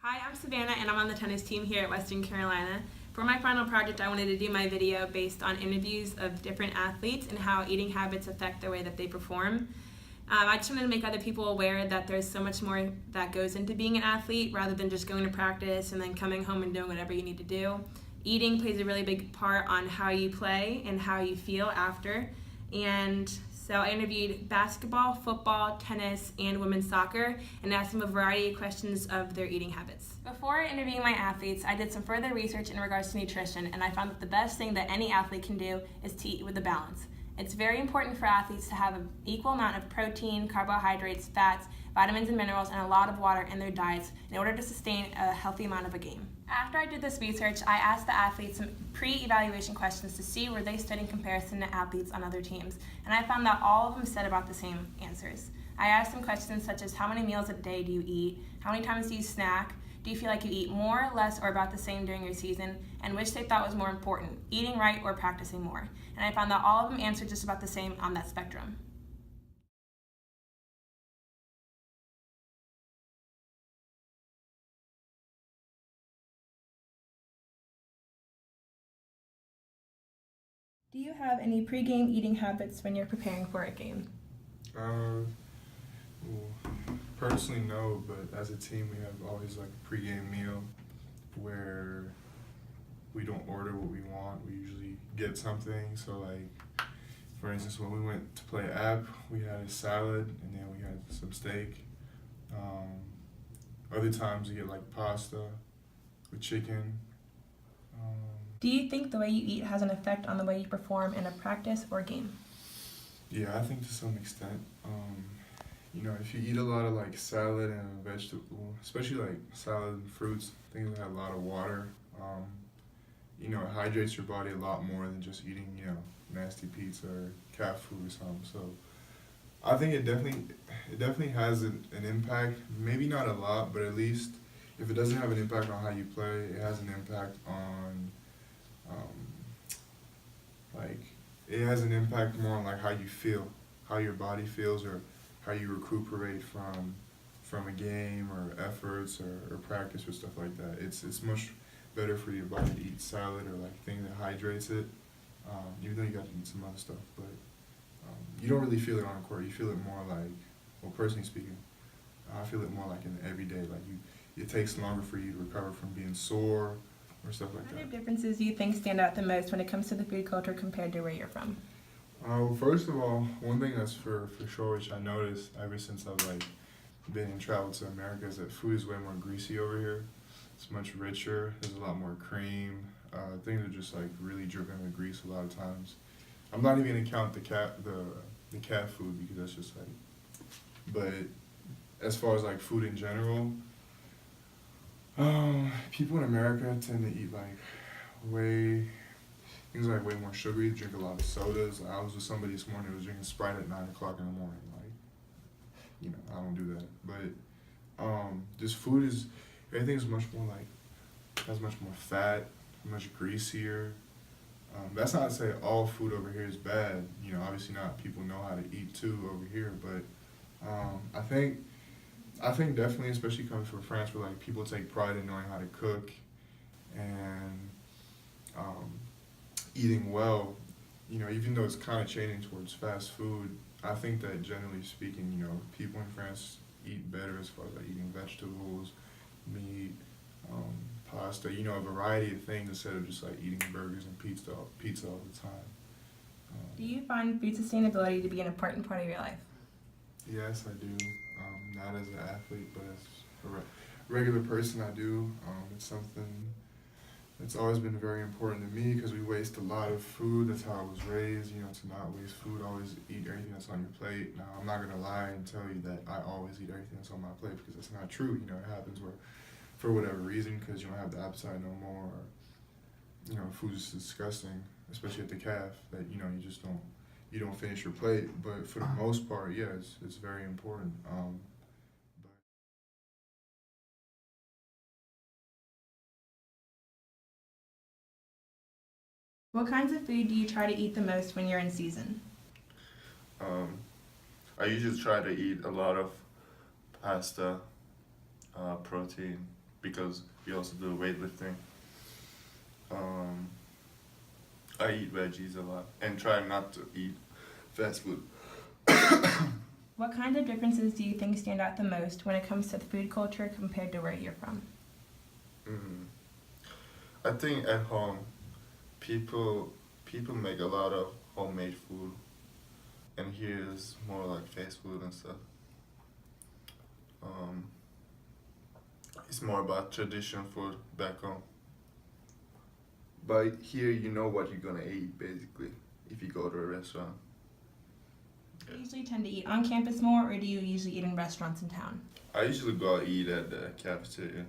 Hi, I'm Savannah and I'm on the tennis team here at Western Carolina. For my final project, I wanted to do my video based on interviews of different athletes and how eating habits affect the way that they perform. I just wanted to make other people aware that there's so much more that goes into being an athlete rather than just going to practice and then coming home and doing whatever you need to do. Eating plays a really big part on how you play and how you feel after. And so I interviewed basketball, football, tennis, and women's soccer and asked them a variety of questions of their eating habits. Before interviewing my athletes, I did some further research in regards to nutrition, and I found that the best thing that any athlete can do is to eat with a balance. It's very important for athletes to have an equal amount of protein, carbohydrates, fats, vitamins and minerals, and a lot of water in their diets in order to sustain a healthy amount of a game. After I did this research, I asked the athletes some pre-evaluation questions to see where they stood in comparison to athletes on other teams, and I found that all of them said about the same answers. I asked them questions such as how many meals a day do you eat, how many times do you snack, do you feel like you eat more, less, or about the same during your season, and which they thought was more important, eating right or practicing more. And I found that all of them answered just about the same on that spectrum. Do you have any pre-game eating habits when you're preparing for a game? Uh, well, personally, no, but as a team, we have always like a pregame meal where we don't order what we want. We usually get something. So, like, for instance, when we went to play app, we had a salad and then we had some steak. Other times we get like pasta with chicken. Do you think the way you eat has an effect on the way you perform in a practice or game? Yeah, I think to some extent. If you eat a lot of like salad and vegetable, especially like salad and fruits, things that have a lot of water, it hydrates your body a lot more than just eating, nasty pizza or cat food or something. So I think it definitely has an impact. Maybe not a lot, but at least if it doesn't have an impact on how you play, it has an impact on like it has an impact more on like how you feel, how your body feels, or how you recuperate from a game or efforts or practice or stuff like that. It's much better for your body to eat salad or like thing that hydrates it, even though you got to eat some other stuff. But you don't really feel it on the court. You feel it more like, well, personally speaking, I feel it more like in the everyday. Like it takes longer for you to recover from being sore or stuff like What that. other differences do you think stand out the most when it comes to the food culture compared to where you're from? Well, first of all, one thing that's for sure, which I noticed ever since I've like been and traveled to America, is that food is way more greasy over here. It's much richer. There's a lot more cream. Things are just like really dripping with grease a lot of times. I'm not even gonna count the cat food because that's just like. But as far as like food in general, people in America tend to eat like things like way more sugary. Drink a lot of sodas. I was with somebody this morning who was drinking Sprite at 9 o'clock in the morning. Like, I don't do that. But just food is everything is much more like has much more fat, much greasier. That's not to say all food over here is bad. Obviously not. People know how to eat too over here, but I think definitely, especially coming from France, where like people take pride in knowing how to cook and eating well. Even though it's kind of changing towards fast food, I think that generally speaking, people in France eat better as far as like eating vegetables, meat, pasta. A variety of things instead of just like eating burgers and pizza all the time. Do you find food sustainability to be an important part of your life? Yes, I do. Not as an athlete, but as a regular person, I do. It's something that's always been very important to me because we waste a lot of food. That's how I was raised, to not waste food, always eat everything that's on your plate. Now, I'm not going to lie and tell you that I always eat everything that's on my plate because that's not true. It happens where, for whatever reason, because you don't have the appetite no more, or, food is disgusting, especially at the calf, that, you just don't finish your plate. But for the most part, yeah, it's very important. What kinds of food do you try to eat the most when you're in season? Um, I usually try to eat a lot of pasta, protein, because we also do weightlifting. I eat veggies a lot and try not to eat fast food. What kinds of differences do you think stand out the most when it comes to the food culture compared to where you're from? I think at home, people make a lot of homemade food, and here is more like fast food and stuff. It's more about traditional food back home. But here, you know what you're gonna eat basically if you go to a restaurant. Do you usually tend to eat on campus more, or do you usually eat in restaurants in town? I usually go eat at the cafeteria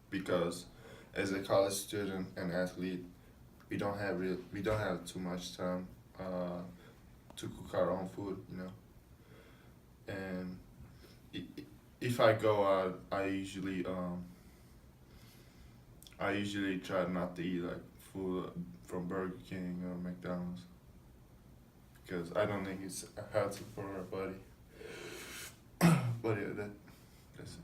because as a college student and athlete, we don't have too much time to cook our own food, you know. And if I go out, I usually try not to eat like food from Burger King or McDonald's because I don't think it's healthy for our body. But yeah, that's it.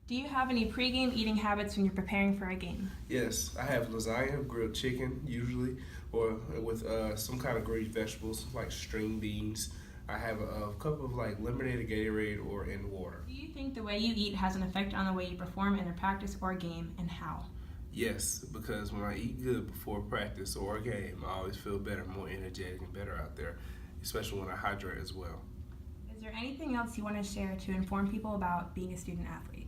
Do you have any pregame eating habits when you're preparing for a game? Yes, I have lasagna, grilled chicken usually, or with some kind of grilled vegetables like string beans. I have a cup of like lemonade, Gatorade, or in water. Do you think the way you eat has an effect on the way you perform in a practice or game, and how? Yes, because when I eat good before practice or a game, I always feel better, more energetic, and better out there, especially when I hydrate as well. Is there anything else you want to share to inform people about being a student athlete?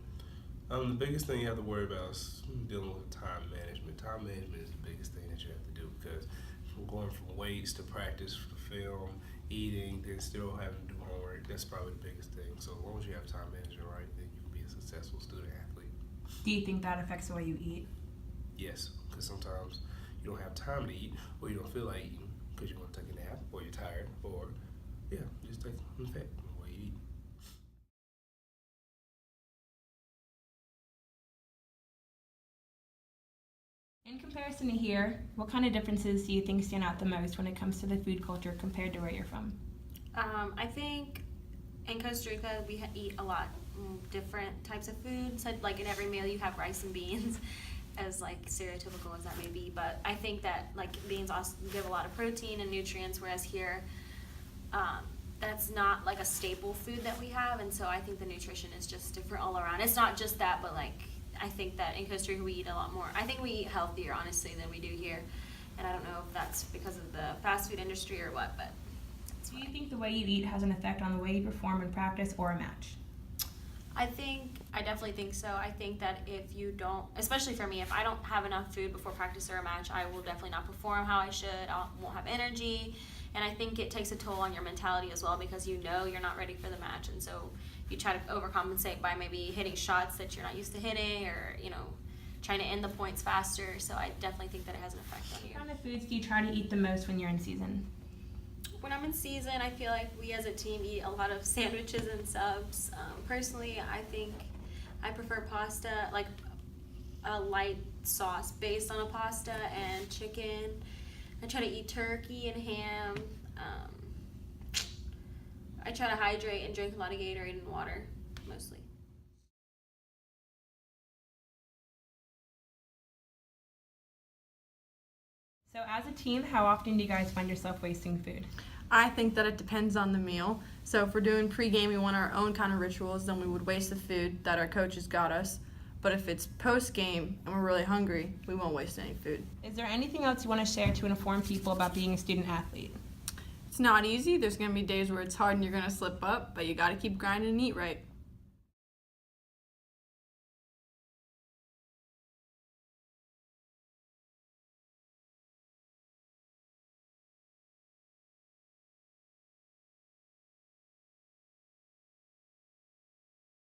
The biggest thing you have to worry about is dealing with time management. Time management is the biggest thing that you have to do because from going from weights to practice, to film, eating, then still having to do homework, that's probably the biggest thing. So as long as you have time management right, then you can be a successful student athlete. Do you think that affects the way you eat? Yes, because sometimes you don't have time to eat or you don't feel like eating because you want to take a nap or you're tired or, yeah, just take an effect on the way you eat. In comparison to here, what kind of differences do you think stand out the most when it comes to the food culture compared to where you're from? I think in Costa Rica we eat a lot different types of food. So like in every meal you have rice and beans, as like stereotypical as that may be. But I think that like beans also give a lot of protein and nutrients, whereas here that's not like a staple food that we have. And so I think the nutrition is just different all around. It's not just that, but like I think that in Costa Rica we eat a lot more. I think we eat healthier, honestly, than we do here. And I don't know if that's because of the fast food industry or what, but that's Do why. you think the way you eat has an effect on the way you perform in practice or a match? I definitely think so. I think that if you don't, especially for me, if I don't have enough food before practice or a match, I will definitely not perform how I should. I won't have energy. And I think it takes a toll on your mentality as well because you know you're not ready for the match. And so you try to overcompensate by maybe hitting shots that you're not used to hitting or, you know, trying to end the points faster. So I definitely think that it has an effect on you. What kind of foods do you try to eat the most when you're in season? When I'm in season, I feel like we as a team eat a lot of sandwiches and subs. Personally, I think I prefer pasta, like a light sauce based on a pasta and chicken. I try to eat turkey and ham. I try to hydrate and drink a lot of Gatorade and water, mostly. So as a team, how often do you guys find yourself wasting food? I think that it depends on the meal. So if we're doing pregame, we want our own kind of rituals, then we would waste the food that our coaches got us. But if it's postgame and we're really hungry, we won't waste any food. Is there anything else you want to share to inform people about being a student athlete? It's not easy. There's going to be days where it's hard and you're going to slip up, but you got to keep grinding and eat right.